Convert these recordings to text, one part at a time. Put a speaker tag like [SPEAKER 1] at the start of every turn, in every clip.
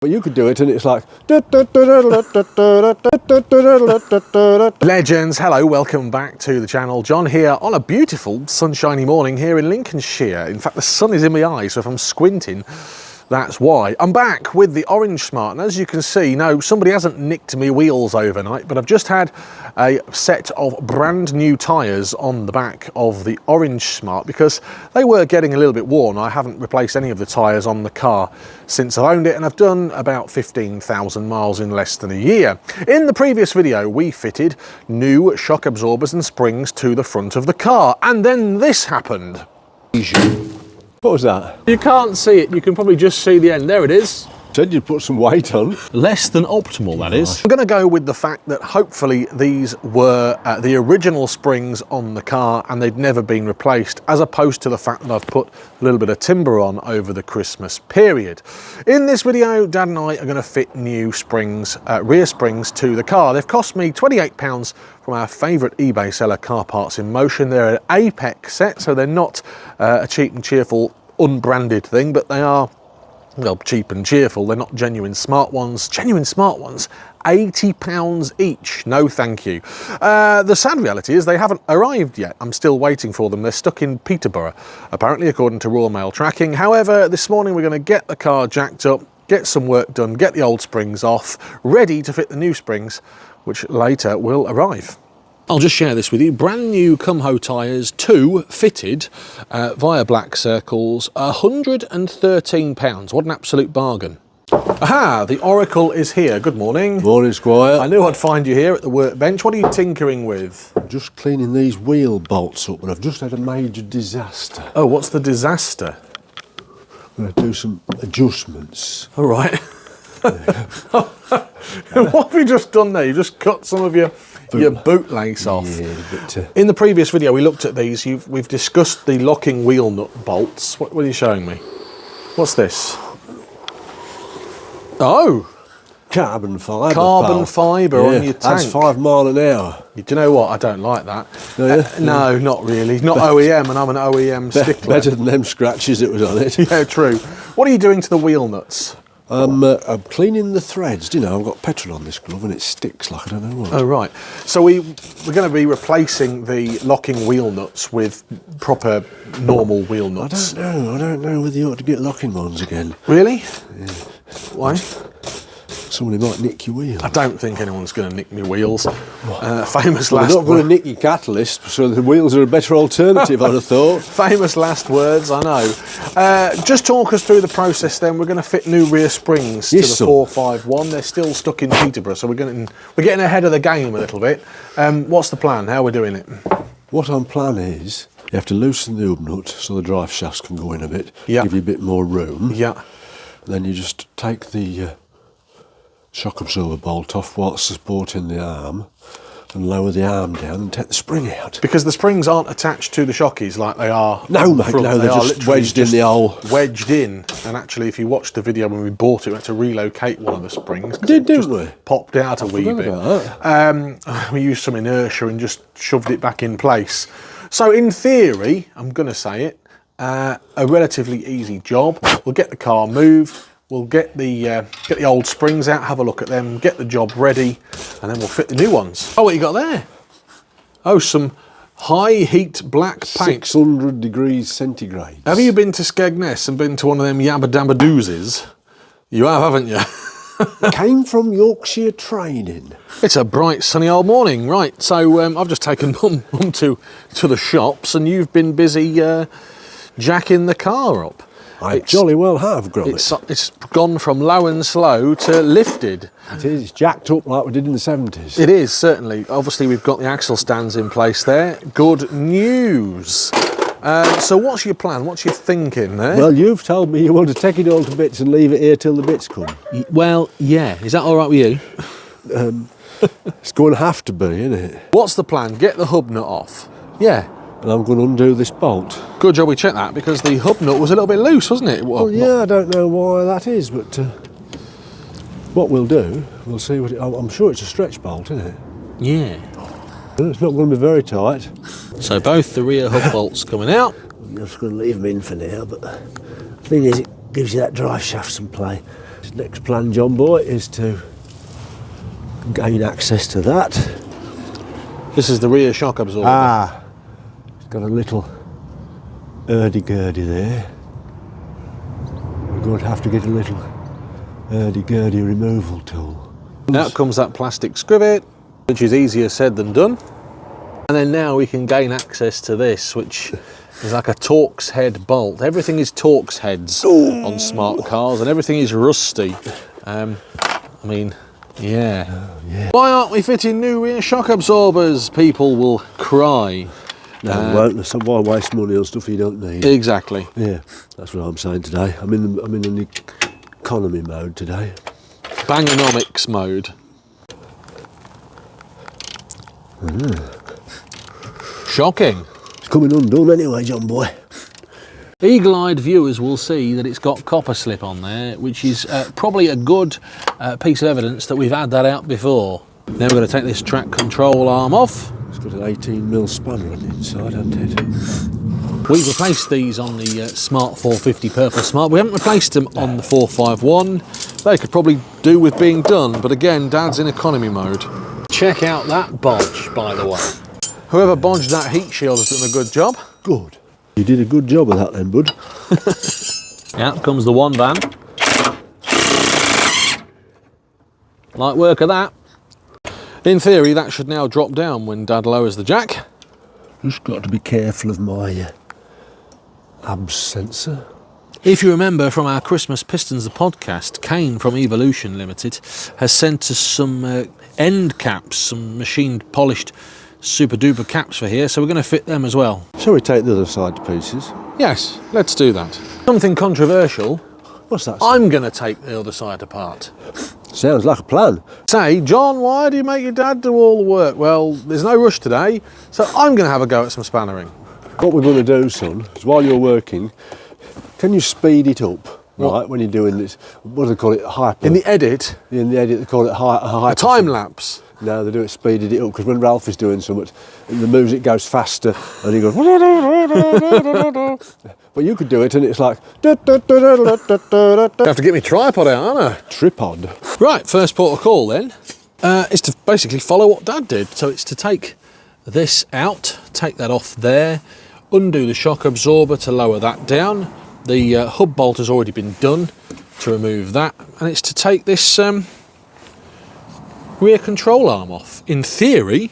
[SPEAKER 1] But you could do it and it's like...
[SPEAKER 2] Legends, hello, welcome back to the channel. John here on a beautiful sunshiny morning here in Lincolnshire. In fact, the sun is in my eyes, so if I'm squinting, that's why. I'm back with the Orange Smart, and as you can see, no, somebody hasn't nicked me wheels overnight, but I've just had a set of brand new tyres on the back of the Orange Smart because they were getting a little bit worn. I haven't replaced any of the tyres on the car since I've owned it, and I've done about 15,000 miles in less than a year. In the previous video, we fitted new shock absorbers and springs to the front of the car, and then this happened.
[SPEAKER 1] What was that?
[SPEAKER 2] You can't see it, you can probably just see the end. There it is.
[SPEAKER 1] Said you'd put some weight on.
[SPEAKER 2] Less than optimal, that is. I'm going to go with the fact that hopefully these were the original springs on the car and they'd never been replaced, as opposed to the fact that I've put a little bit of timber on over the Christmas period. In this video, Dad and I are going to fit new springs, rear springs to the car. They've cost me £28 from our favourite eBay seller, Car Parts in Motion. They're an Apex set, so they're not a cheap and cheerful unbranded thing, but they are, well, cheap and cheerful. They're not genuine smart ones. Genuine smart ones, £80 each. No thank you. The sad reality is they haven't arrived yet. I'm still waiting for them. They're stuck in Peterborough, apparently, according to Royal Mail tracking. However, this morning we're going to get the car jacked up, get some work done, get the old springs off, ready to fit the new springs, which later will arrive. I'll just share this with you. Brand new Cumho tyres, 2 fitted via Black Circles, £113. What an absolute bargain. Aha, the Oracle is here. Good morning.
[SPEAKER 1] Morning, Squire.
[SPEAKER 2] I knew I'd find you here at the workbench. What are you tinkering with?
[SPEAKER 1] I'm just cleaning these wheel bolts up, and I've just had a major disaster.
[SPEAKER 2] Oh, what's the disaster?
[SPEAKER 1] I'm going to do some adjustments.
[SPEAKER 2] All right. What have you just done there? You just cut some of your bootlace off.
[SPEAKER 1] Yeah, but,
[SPEAKER 2] in the previous video we looked at these. We've discussed the locking wheel nut bolts. What are you showing me? What's this? Oh,
[SPEAKER 1] carbon fibre.
[SPEAKER 2] Carbon fibre on your tank.
[SPEAKER 1] That's 5 miles an hour.
[SPEAKER 2] Do you know what? I don't like that.
[SPEAKER 1] No,
[SPEAKER 2] not really. Not OEM, and I'm an OEM stickler.
[SPEAKER 1] Better than them scratches that was on it.
[SPEAKER 2] Yeah, true. What are you doing to the wheel nuts?
[SPEAKER 1] I'm cleaning the threads. You know, I've got petrol on this glove and it sticks like I don't know what.
[SPEAKER 2] Oh, right. So we're going to be replacing the locking wheel nuts with proper normal wheel nuts.
[SPEAKER 1] I don't know whether you ought to get locking ones again.
[SPEAKER 2] Really?
[SPEAKER 1] Yeah.
[SPEAKER 2] Why?
[SPEAKER 1] Somebody might nick your wheels.
[SPEAKER 2] I don't think anyone's going to nick me wheels. Famous
[SPEAKER 1] Well,
[SPEAKER 2] last
[SPEAKER 1] they're not going to nick your catalyst, so the wheels are a better alternative, I'd have thought.
[SPEAKER 2] Famous last words, I know. Just talk us through the process then. We're going to fit new rear springs to the 451. They're still stuck in Peterborough, so we're getting ahead of the game a little bit. What's the plan? How are we doing it?
[SPEAKER 1] What I'm planning is you have to loosen the hub nut so the drive shafts can go in a bit,
[SPEAKER 2] yeah,
[SPEAKER 1] give you a bit more room.
[SPEAKER 2] Yeah.
[SPEAKER 1] Then you just take the shock absorber bolt off whilst supporting the arm and lower the arm down and take the spring out. Because
[SPEAKER 2] the springs aren't attached to the shockies like they are.
[SPEAKER 1] No, mate, no, they're just wedged in the hole.
[SPEAKER 2] Wedged in. And actually, if you watched the video when we bought it, we had to relocate one of the springs.
[SPEAKER 1] Didn't we?
[SPEAKER 2] Popped out a wee bit. We used some inertia and just shoved it back in place. So in theory, I'm going to say it, a relatively easy job. We'll get the car moved. We'll get the old springs out, have a look at them, get the job ready, and then we'll fit the new ones. Oh, what you got there? Oh, some high heat black paint.
[SPEAKER 1] 600 degrees centigrade.
[SPEAKER 2] Have you been to Skegness and been to one of them yabba dabba doozes? You have, haven't you?
[SPEAKER 1] Came from Yorkshire training.
[SPEAKER 2] It's a bright sunny old morning, right? So I've just taken Mum to the shops, and you've been busy jacking the car up.
[SPEAKER 1] I jolly well have, Gromit.
[SPEAKER 2] It's gone from low and slow to lifted.
[SPEAKER 1] It is jacked up like we did in the 70s.
[SPEAKER 2] It is, certainly. Obviously, we've got the axle stands in place there. Good news. So what's your plan? What's your thinking there?
[SPEAKER 1] Well, you've told me you want to take it all to bits and leave it here till the bits come.
[SPEAKER 2] Well, yeah. Is that all right with you?
[SPEAKER 1] It's going to have to be, isn't it?
[SPEAKER 2] What's the plan? Get the hub nut off. Yeah.
[SPEAKER 1] And I'm going to undo this bolt.
[SPEAKER 2] Good job we checked that, because the hub nut was a little bit loose, wasn't it?
[SPEAKER 1] Well, yeah, I don't know why that is, but what we'll do, we'll see what I'm sure it's a stretch bolt, isn't it?
[SPEAKER 2] Yeah.
[SPEAKER 1] It's not going to be very tight.
[SPEAKER 2] So both the rear hub bolts coming out.
[SPEAKER 1] I'm just going to leave them in for now, but the thing is, it gives you that drive shaft some play. Next plan, John boy, is to gain access to that.
[SPEAKER 2] This is the rear shock absorber.
[SPEAKER 1] Ah, it's got a little hurdy-gurdy there. We're going to have to get a little hurdy-gurdy removal tool.
[SPEAKER 2] Out comes that plastic scrivet, which is easier said than done. And then now we can gain access to this, which is like a Torx head bolt. Everything is Torx heads on smart cars, and everything is rusty. I mean, yeah. Why aren't we fitting new rear shock absorbers? People will cry.
[SPEAKER 1] No, won't. So why waste money on stuff you don't need?
[SPEAKER 2] Exactly.
[SPEAKER 1] Yeah, that's what I'm saying today. I'm in an economy mode today.
[SPEAKER 2] Bangonomics mode. Shocking.
[SPEAKER 1] It's coming undone anyway, John boy.
[SPEAKER 2] Eagle-eyed viewers will see that it's got copper slip on there, which is probably a good piece of evidence that we've had that out before. Now we're going to take this track control arm off.
[SPEAKER 1] It's got an 18mm spanner on the inside, hasn't it?
[SPEAKER 2] We've replaced these on the Smart 450 Purple Smart. We haven't replaced them on the 451. They could probably do with being done, but again, Dad's in economy mode. Check out that bodge, by the way. Whoever bodged that heat shield has done a good job.
[SPEAKER 1] Good. You did a good job of that then, bud.
[SPEAKER 2] Out comes the one van. Light work of that. In theory, that should now drop down when Dad lowers the jack.
[SPEAKER 1] Just got to be careful of my abs sensor.
[SPEAKER 2] If you remember from our Christmas Pistons the podcast, Kane from Evolution Limited has sent us some end caps, some machined polished super duper caps for here, so we're going to fit them as well.
[SPEAKER 1] Shall we take the other side to pieces?
[SPEAKER 2] Yes, let's do that. Something controversial.
[SPEAKER 1] What's that?
[SPEAKER 2] I'm going to take the other side apart.
[SPEAKER 1] Sounds like a plan.
[SPEAKER 2] Say, John, why do you make your dad do all the work? Well, there's no rush today, so I'm going to have a go at some spannering.
[SPEAKER 1] What we're going to do, son, is while you're working, can you speed it up, right, when you're doing this, what do they call it, hyper?
[SPEAKER 2] In the edit?
[SPEAKER 1] In the edit they call it hyper.
[SPEAKER 2] A time lapse?
[SPEAKER 1] No, they do it speeded it up, because when Ralph is doing so much, the music goes faster, and he goes... But you could do it, and it's like...
[SPEAKER 2] I have to get my tripod out, aren't I?
[SPEAKER 1] Tripod.
[SPEAKER 2] Right, first port of call then, is to basically follow what Dad did. So it's to take this out, take that off there, undo the shock absorber to lower that down. The hub bolt has already been done to remove that, and it's to take this rear control arm off. In theory,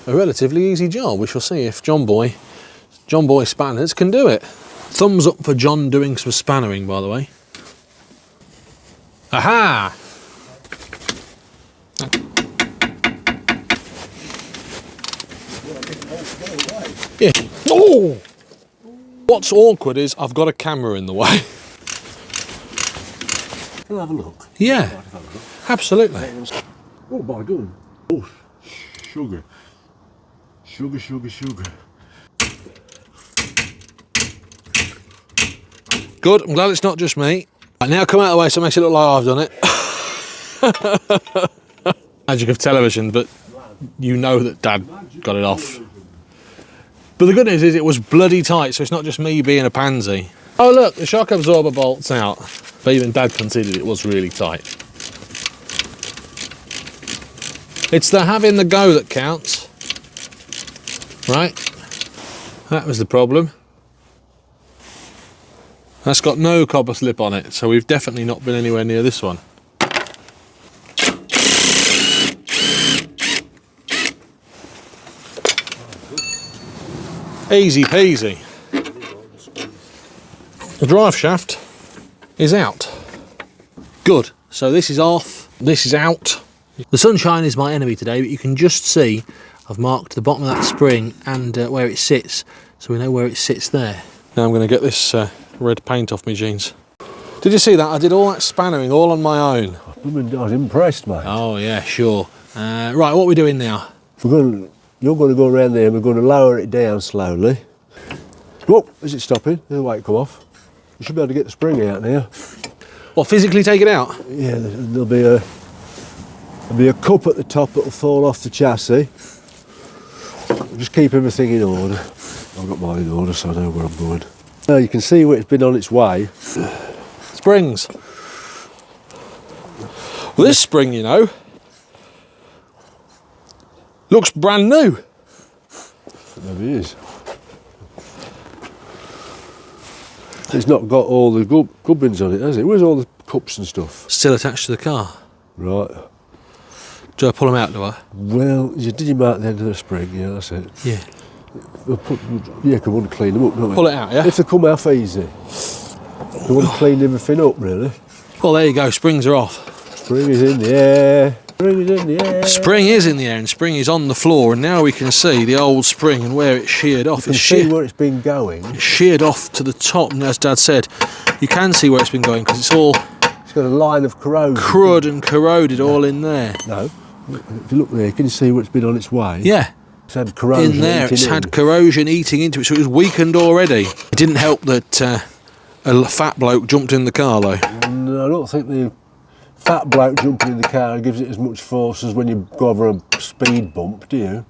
[SPEAKER 2] a relatively easy job. We shall see if John Boy Spanners can do it. Thumbs up for John doing some spannering, by the way. Aha! Yeah. Oh! What's awkward is I've got a camera in the way.
[SPEAKER 1] Can I have a look?
[SPEAKER 2] Yeah, absolutely.
[SPEAKER 1] Oh my God. Oh, sugar. Sugar, sugar, sugar.
[SPEAKER 2] Good, I'm glad it's not just me. Right, now come out of the way so it makes it look like I've done it. Magic of television, but you know that Dad got it off. But the good news is it was bloody tight, so it's not just me being a pansy. Oh look, the shock absorber bolt's out. But even Dad considered it was really tight. It's the having the go that counts. Right, that was the problem. That's got no copper slip on it, so we've definitely not been anywhere near this one. Easy peasy. The drive shaft is out. Good, so this is off, this is out. The sunshine is my enemy today, but you can just see I've marked the bottom of that spring and where it sits, so we know where it sits there. Now I'm going to get this red paint off my jeans. Did you see that? I did all that spannering all on my own.
[SPEAKER 1] I was impressed, mate.
[SPEAKER 2] Oh yeah, sure. Right, what are we doing now?
[SPEAKER 1] You're going to go around there and we're going to lower it down slowly. Whoa, is it stopping? There's a way to come off. You should be able to get the spring out now.
[SPEAKER 2] What, physically take it out?
[SPEAKER 1] Yeah, there'll be a cup at the top that'll fall off the chassis. Just keep everything in order. I've got mine in order, so I know where I'm going. Now you can see where it's been on its way.
[SPEAKER 2] Springs. Well, this spring, you know, looks brand new.
[SPEAKER 1] Maybe it is. It's not got all the gubbins on it, has it? Where's all the cups and stuff?
[SPEAKER 2] Still attached to the car.
[SPEAKER 1] Right.
[SPEAKER 2] Do I pull them out, do I?
[SPEAKER 1] Well, did you mark the end of the spring? Yeah, that's it.
[SPEAKER 2] Yeah.
[SPEAKER 1] Yeah, come on, clean them up, don't we?
[SPEAKER 2] Pull it out, yeah?
[SPEAKER 1] If they come off easy. We want to clean everything up, really.
[SPEAKER 2] Well, there you go, springs are off.
[SPEAKER 1] Spring is in the air. Spring is in the air.
[SPEAKER 2] Spring is in the air and spring is on the floor, and now we can see the old spring and where it's sheared off.
[SPEAKER 1] You can see where it's been going.
[SPEAKER 2] It's sheared off to the top, and as Dad said, you can see where it's been going because it's all...
[SPEAKER 1] It's got a line of corrosion.
[SPEAKER 2] Crud and corroded all in there.
[SPEAKER 1] No. If you look there, can you see where it's been on its way?
[SPEAKER 2] Yeah.
[SPEAKER 1] It's had corrosion
[SPEAKER 2] in there, it's had corrosion eating into it, so it was weakened already. It didn't help that a fat bloke jumped in the car, though.
[SPEAKER 1] No, I don't think the fat bloke jumping in the car gives it as much force as when you go over a speed bump, do you?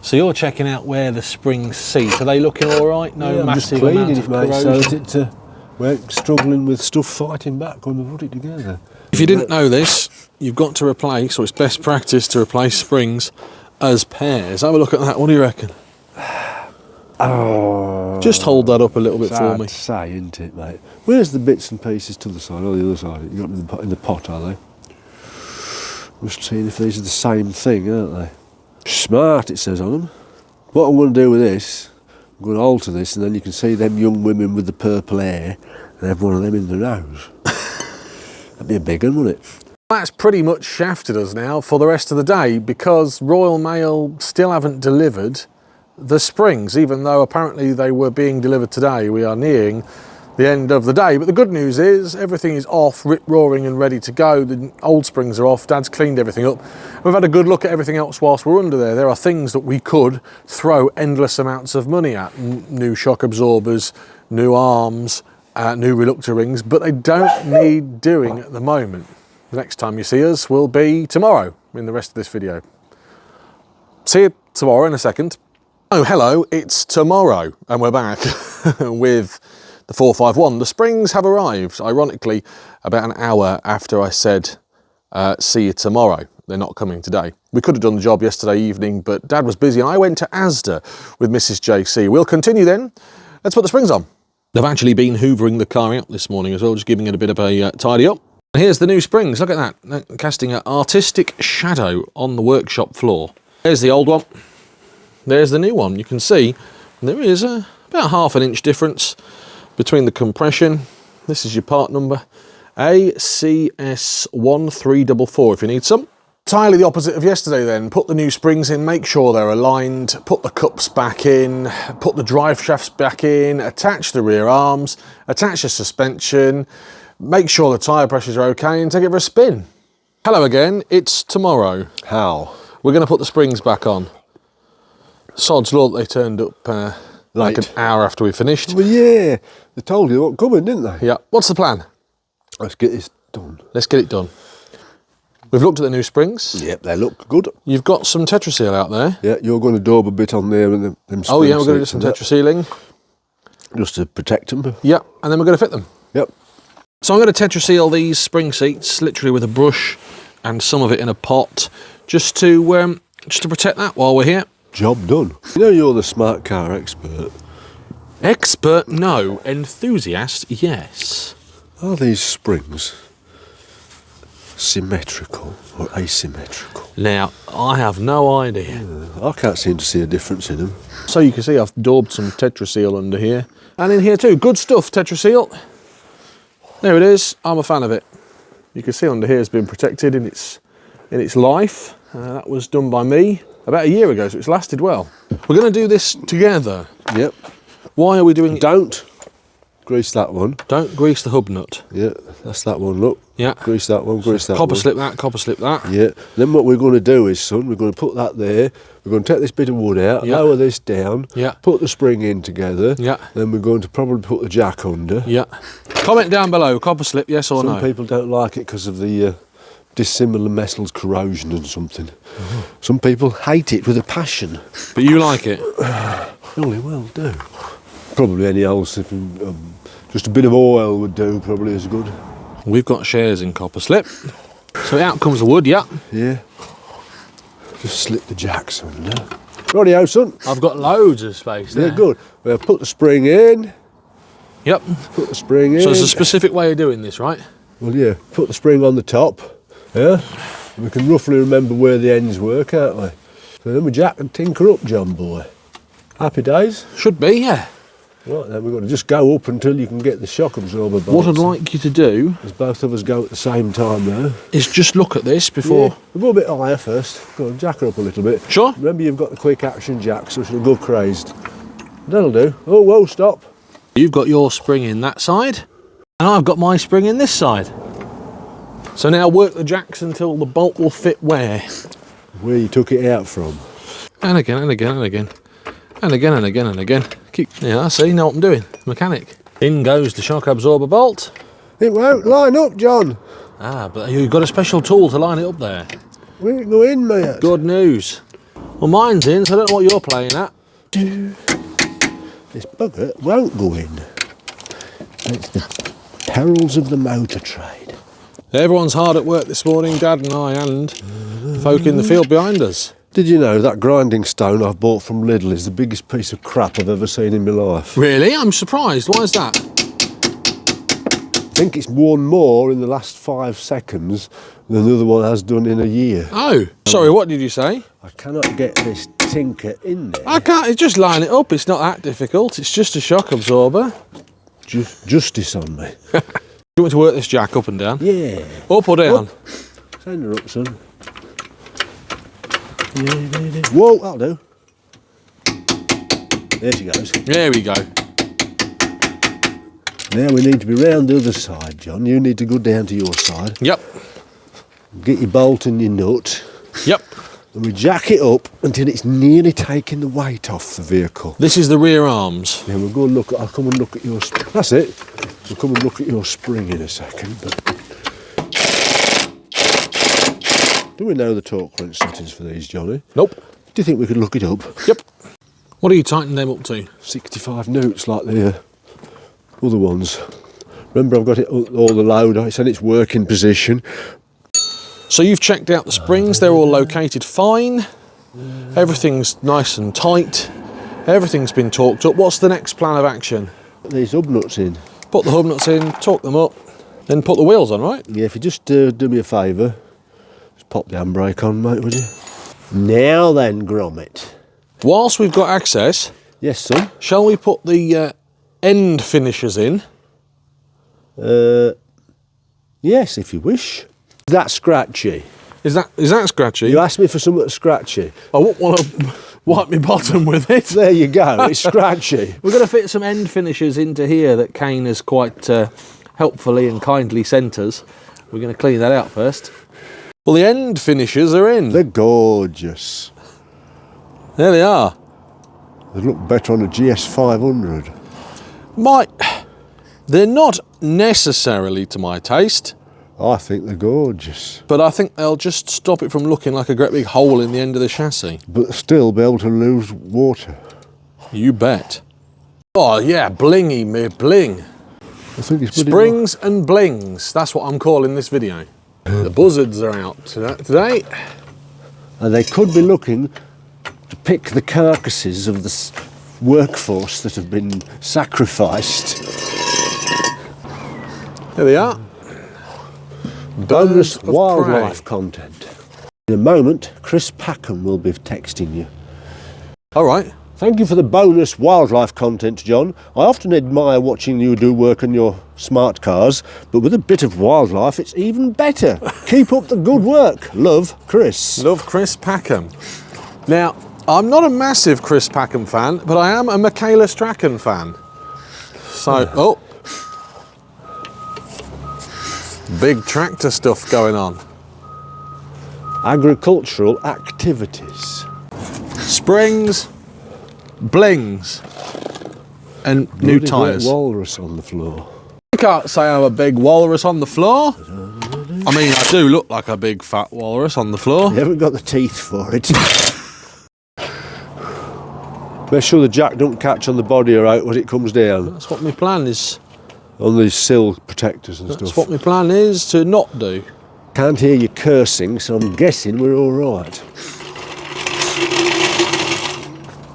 [SPEAKER 2] So you're checking out where the springs seat. Are they looking all right? No,
[SPEAKER 1] yeah,
[SPEAKER 2] massive
[SPEAKER 1] I'm
[SPEAKER 2] amount
[SPEAKER 1] just
[SPEAKER 2] of
[SPEAKER 1] cleaning it, mate,
[SPEAKER 2] corrosion.
[SPEAKER 1] so that we're struggling with stuff fighting back when we put it together.
[SPEAKER 2] If you didn't know this, you've got to replace, or it's best practice to replace springs as pairs. Have a look at that. What do you reckon?
[SPEAKER 1] Oh,
[SPEAKER 2] just hold that up a little bit for me.
[SPEAKER 1] It's hard to say, isn't it, mate? Where's the bits and pieces to the side? Oh, the other side. You got them in the pot, are they? Just seeing if these are the same thing, aren't they? Smart, it says on them. What I'm going to do with this, I'm going to alter this, and then you can see them young women with the purple hair and have one of them in the nose. That'd be a big one, wouldn't it?
[SPEAKER 2] That's pretty much shafted us now for the rest of the day because Royal Mail still haven't delivered the springs, even though apparently they were being delivered today. We are nearing the end of the day, but the good news is everything is off, rip-roaring and ready to go. The old springs are off, Dad's cleaned everything up. We've had a good look at everything else whilst we're under there. There are things that we could throw endless amounts of money at. New shock absorbers, new arms, new reluctor rings, but they don't need doing at the moment. The next time you see us will be tomorrow in the rest of this video. See you tomorrow in a second. Oh, hello, it's tomorrow, and we're back with the 451. The springs have arrived, ironically, about an hour after I said, see you tomorrow. They're not coming today. We could have done the job yesterday evening, but Dad was busy, and I went to Asda with Mrs. JC. We'll continue then. Let's put the springs on. They've actually been hoovering the car out this morning as well, just giving it a bit of a tidy up. And here's the new springs, look at that, casting an artistic shadow on the workshop floor. There's the old one. There's the new one. You can see there is about half an inch difference between the compression. This is your part number, ACS1344 if you need some. Entirely the opposite of yesterday then. Put the new springs in, make sure they're aligned, put the cups back in, put the drive shafts back in, attach the rear arms, attach the suspension, make sure the tyre pressures are okay and take it for a spin. Hello again, it's tomorrow.
[SPEAKER 1] How?
[SPEAKER 2] We're going to put the springs back on. Sod's law that they turned up like an hour after we finished.
[SPEAKER 1] Well, yeah, they told you what coming, didn't they?
[SPEAKER 2] Yeah. What's the plan?
[SPEAKER 1] Let's get this done.
[SPEAKER 2] Let's get it done. We've looked at the new springs.
[SPEAKER 1] Yep, they look good.
[SPEAKER 2] You've got some Tetra seal out there.
[SPEAKER 1] Yeah, you're going to daub a bit on there and them
[SPEAKER 2] oh yeah, we're going to do some Tetra sealing.
[SPEAKER 1] Just to protect them.
[SPEAKER 2] Yeah, and then we're going to fit them.
[SPEAKER 1] Yep.
[SPEAKER 2] So I'm going to Tetra seal these spring seats, literally with a brush and some of it in a pot, just to protect that while we're here.
[SPEAKER 1] Job done. You know you're the smart car expert.
[SPEAKER 2] Expert, no. Enthusiast, yes.
[SPEAKER 1] Are these springs symmetrical or asymmetrical?
[SPEAKER 2] Now, I have no idea.
[SPEAKER 1] I can't seem to see a difference in them.
[SPEAKER 2] So you can see I've daubed some Tetra seal under here. And in here too. Good stuff, Tetra seal. There it is. I'm a fan of it. You can see under here has been protected in its life. That was done by me about a year ago, so it's lasted well. We're going to do this together.
[SPEAKER 1] Yep.
[SPEAKER 2] Why are we doing it?
[SPEAKER 1] Don't grease that one.
[SPEAKER 2] Don't grease the hub nut.
[SPEAKER 1] Yeah, that's that one, look.
[SPEAKER 2] Yeah.
[SPEAKER 1] Grease that one, grease that
[SPEAKER 2] copper
[SPEAKER 1] one.
[SPEAKER 2] slip that, copper slip that.
[SPEAKER 1] Yeah. Then what we're going to do is, son, we're going to put that there. We're going to take this bit of wood out,
[SPEAKER 2] Yeah.
[SPEAKER 1] lower this down,
[SPEAKER 2] Yeah.
[SPEAKER 1] put the spring in together.
[SPEAKER 2] Yeah.
[SPEAKER 1] Then we're going to probably put the jack under.
[SPEAKER 2] Yeah. Comment down below, copper slip, yes or no?
[SPEAKER 1] Some people don't like it because of the dissimilar metals corrosion and something. Some people hate it with a passion.
[SPEAKER 2] But you like it?
[SPEAKER 1] Jolly well do. Probably any old just a bit of oil would do, probably as good.
[SPEAKER 2] We've got shares in copper slip. So out comes the wood, yeah.
[SPEAKER 1] Yeah. Just slip the jacks under. Rightio, son.
[SPEAKER 2] I've got loads of space there.
[SPEAKER 1] Yeah, good. Well, put the spring in.
[SPEAKER 2] Yep.
[SPEAKER 1] Put the spring in.
[SPEAKER 2] So there's a specific way of doing this, right?
[SPEAKER 1] Well, yeah. Put the spring on the top. Yeah. And we can roughly remember where the ends were, can't we? So then we jack and tinker up, John boy. Happy days?
[SPEAKER 2] Should be, yeah.
[SPEAKER 1] Right, then we've got to just go up until you can get the shock absorber bolts.
[SPEAKER 2] What I'd like you to do
[SPEAKER 1] As both of us go at the same time now.
[SPEAKER 2] is just look at this before...
[SPEAKER 1] Yeah, we'll go a bit higher first. Go on, jack her up a little bit.
[SPEAKER 2] Sure.
[SPEAKER 1] Remember you've got the quick action jack, so she'll go crazed. That'll do. Oh, whoa, stop.
[SPEAKER 2] You've got your spring in that side, and I've got my spring in this side. So now work the jacks until the bolt will fit where?
[SPEAKER 1] Where you took it out from.
[SPEAKER 2] And again, and again, and again. And again, and again, and again. Yeah, I see, know what I'm doing. Mechanic. In goes the shock absorber bolt.
[SPEAKER 1] It won't line up, John.
[SPEAKER 2] Ah, but you've got a special tool to line it up there.
[SPEAKER 1] We can go in, mate.
[SPEAKER 2] Good news. Well, mine's in, so I don't know what you're playing at.
[SPEAKER 1] This bugger won't go in. It's the perils of the motor trade.
[SPEAKER 2] Everyone's hard at work this morning, Dad and I, and folk in the field behind us.
[SPEAKER 1] Did you know that grinding stone I've bought from Lidl is the biggest piece of crap I've ever seen in my life?
[SPEAKER 2] Really? I'm surprised. Why is that?
[SPEAKER 1] I think it's won more in the last 5 seconds than the other one has done in a year.
[SPEAKER 2] Oh, sorry, what did you say?
[SPEAKER 1] I cannot get this tinker in there.
[SPEAKER 2] I can't, just line it up. It's not that difficult. It's just a shock absorber.
[SPEAKER 1] Justice on me.
[SPEAKER 2] Do you want me to work this jack up and down?
[SPEAKER 1] Yeah.
[SPEAKER 2] Up or down?
[SPEAKER 1] Up. Send her up, son. Whoa, that'll do. There she goes.
[SPEAKER 2] There we go.
[SPEAKER 1] Now we need to be round the other side, John. You need to go down to your side.
[SPEAKER 2] Yep.
[SPEAKER 1] Get your bolt and your nut.
[SPEAKER 2] Yep.
[SPEAKER 1] And we jack it up until it's nearly taking the weight off the vehicle.
[SPEAKER 2] This is the rear arms.
[SPEAKER 1] Yeah, we'll go and look at, I'll come and look at your, that's it. We'll come and look at your spring in a second. But do we know the torque wrench settings for these, Johnny?
[SPEAKER 2] Nope.
[SPEAKER 1] Do you think we could look it up?
[SPEAKER 2] Yep. What are you tightening them up to?
[SPEAKER 1] 65 newts like the other ones. Remember, I've got it all the load, it's in its working position.
[SPEAKER 2] So you've checked out the springs, they're all located fine. Everything's nice and tight. Everything's been torqued up. What's the next plan of action?
[SPEAKER 1] Put these hub nuts in.
[SPEAKER 2] Put the hub nuts in, torque them up, then put the wheels on, right?
[SPEAKER 1] Yeah, if you just do me a favour, just pop the handbrake on, mate, would you? Now then, Gromit.
[SPEAKER 2] Whilst we've got access,
[SPEAKER 1] Yes, son?
[SPEAKER 2] shall we put the end finishers in?
[SPEAKER 1] Yes, if you wish. Is that scratchy?
[SPEAKER 2] Is that scratchy?
[SPEAKER 1] You asked me for something scratchy.
[SPEAKER 2] I wouldn't want to wipe my bottom with it.
[SPEAKER 1] There you go, it's scratchy.
[SPEAKER 2] We're going to fit some end finishers into here that Kane has quite helpfully and kindly sent us. We're going to clean that out first. Well, the end finishers are in.
[SPEAKER 1] They're gorgeous.
[SPEAKER 2] There they are.
[SPEAKER 1] They look better on a GS500.
[SPEAKER 2] They're not necessarily to my taste,
[SPEAKER 1] I think they're gorgeous.
[SPEAKER 2] but I think they'll just stop it from looking like a great big hole in the end of the chassis.
[SPEAKER 1] But still be able to lose water.
[SPEAKER 2] You bet. Oh yeah, blingy me bling.
[SPEAKER 1] I think it's pretty
[SPEAKER 2] Springs and blings, that's what I'm calling this video. The buzzards are out today.
[SPEAKER 1] And they could be looking to pick the carcasses of the workforce that have been sacrificed.
[SPEAKER 2] There they are.
[SPEAKER 1] Bonus
[SPEAKER 2] Birds of
[SPEAKER 1] wildlife
[SPEAKER 2] prey.
[SPEAKER 1] content. In a moment, Chris Packham will be texting you.
[SPEAKER 2] All right.
[SPEAKER 1] Thank you for the bonus wildlife content, John. I often admire watching you do work on your smart cars, but with a bit of wildlife, it's even better. Keep up the good work. Love, Chris.
[SPEAKER 2] Love Chris Packham. Now, I'm not a massive Chris Packham fan, but I am a Michaela Strachan fan. So, big tractor stuff going on.
[SPEAKER 1] Agricultural activities.
[SPEAKER 2] Springs, blings, and new
[SPEAKER 1] Bloody great
[SPEAKER 2] tyres.
[SPEAKER 1] walrus on the floor.
[SPEAKER 2] You can't say I'm a big walrus on the floor. I mean, I do look like a big fat walrus on the floor.
[SPEAKER 1] You haven't got the teeth for it. Make sure the jack don't catch on the body or out when it comes down.
[SPEAKER 2] That's what my plan is.
[SPEAKER 1] On these sill protectors and
[SPEAKER 2] That's
[SPEAKER 1] stuff.
[SPEAKER 2] what my plan is to not do.
[SPEAKER 1] Can't hear you cursing, so I'm guessing we're all right.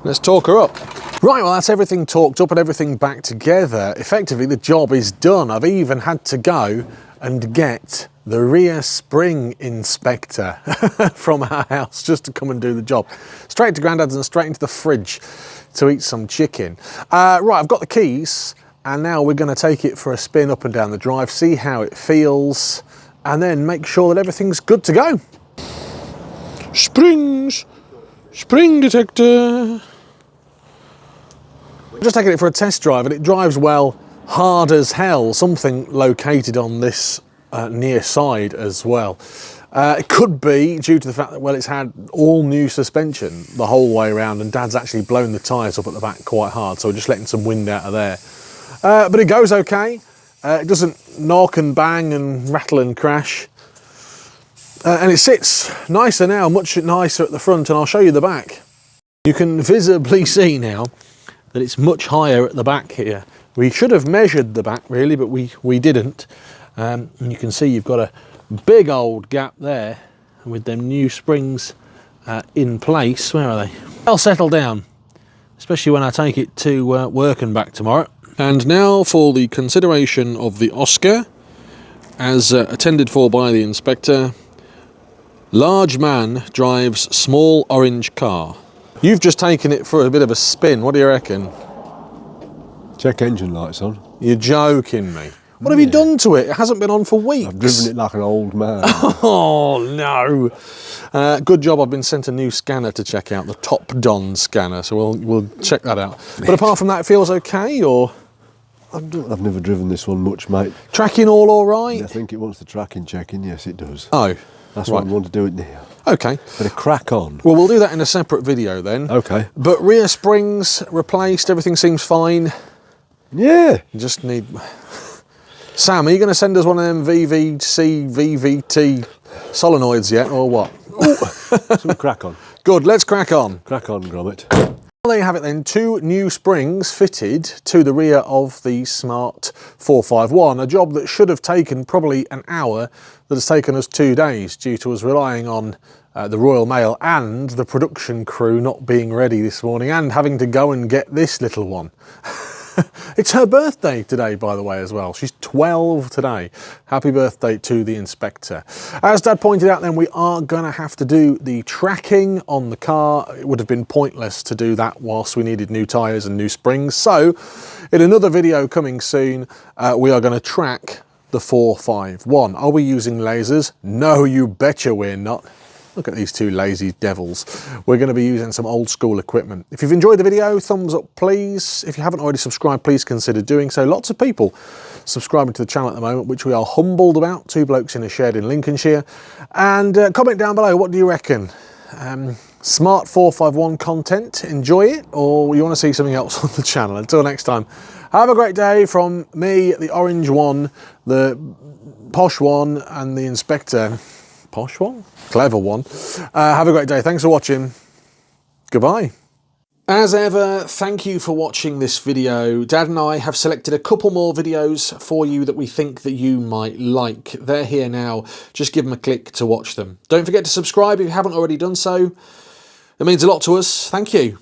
[SPEAKER 2] Let's talk her up. Right, well, that's everything talked up and everything back together. Effectively, the job is done. I've even had to go and get the rear spring inspector from our house just to come and do the job. Straight to Grandad's and straight into the fridge to eat some chicken. Right, I've got the keys, and now we're going to take it for a spin up and down the drive, see how it feels, and then make sure that everything's good to go. Springs! Spring detector! Just taking it for a test drive, and it drives well, hard as hell. Something located on this near side as well. It could be due to the fact that, well, it's had all new suspension the whole way around, and Dad's actually blown the tyres up at the back quite hard, so we're just letting some wind out of there. But it goes okay. It doesn't knock and bang and rattle and crash. And it sits nicer now, much nicer at the front, and I'll show you the back. You can visibly see now that it's much higher at the back here. We should have measured the back really, but we didn't. And you can see you've got a big old gap there with them new springs in place. Where are they? They'll settle down, especially when I take it to work and back tomorrow. And now for the consideration of the Oscar, as attended for by the inspector. Large man drives small orange car. You've just taken it for a bit of a spin. What do you reckon?
[SPEAKER 1] Check engine lights on.
[SPEAKER 2] You're joking me. What have you done to it? It hasn't been on for weeks.
[SPEAKER 1] I've driven it like an old man.
[SPEAKER 2] Oh, no. Good job I've been sent a new scanner to check out, the Top Don scanner, so we'll check that out. But apart from that, it feels okay, or?
[SPEAKER 1] I've never driven this one much, mate.
[SPEAKER 2] Tracking all right?
[SPEAKER 1] I think it wants the tracking checking. Yes, it does.
[SPEAKER 2] Oh.
[SPEAKER 1] That's why I want to do it now.
[SPEAKER 2] Okay.
[SPEAKER 1] But a crack on.
[SPEAKER 2] Well, we'll do that in a separate video then.
[SPEAKER 1] Okay.
[SPEAKER 2] But rear springs replaced, everything seems fine.
[SPEAKER 1] Yeah.
[SPEAKER 2] You just need... Sam, are you going to send us one of them VVC, VVT solenoids yet, or what?
[SPEAKER 1] Some crack on.
[SPEAKER 2] Good, let's crack on.
[SPEAKER 1] Crack on, Gromit.
[SPEAKER 2] Well, there you have it then, 2 new springs fitted to the rear of the Smart 451, a job that should have taken probably an hour, that has taken us 2 days due to us relying on the Royal Mail and the production crew not being ready this morning and having to go and get this little one. It's her birthday today, by the way, as well. She's 12 today. Happy birthday to the inspector. As Dad pointed out then, we are going to have to do the tracking on the car. It would have been pointless to do that whilst we needed new tyres and new springs. So, in another video coming soon, we are going to track the 451. Are we using lasers? No, you betcha we're not. Look at these 2 lazy devils. We're going to be using some old school equipment. If you've enjoyed the video, thumbs up please. If you haven't already subscribed, please consider doing so. Lots of people subscribing to the channel at the moment, which we are humbled about. 2 blokes in a shed in Lincolnshire. And comment down below, what do you reckon? Smart 451 content, enjoy it, or you want to see something else on the channel? Until next time, have a great day from me, the orange one, the posh one, and the inspector. Posh one? Clever one. Have a great day. Thanks for watching. Goodbye. As ever, thank you for watching this video. Dad and I have selected a couple more videos for you that we think that you might like. They're here now. Just give them a click to watch them. Don't forget to subscribe if you haven't already done so. It means a lot to us. Thank you.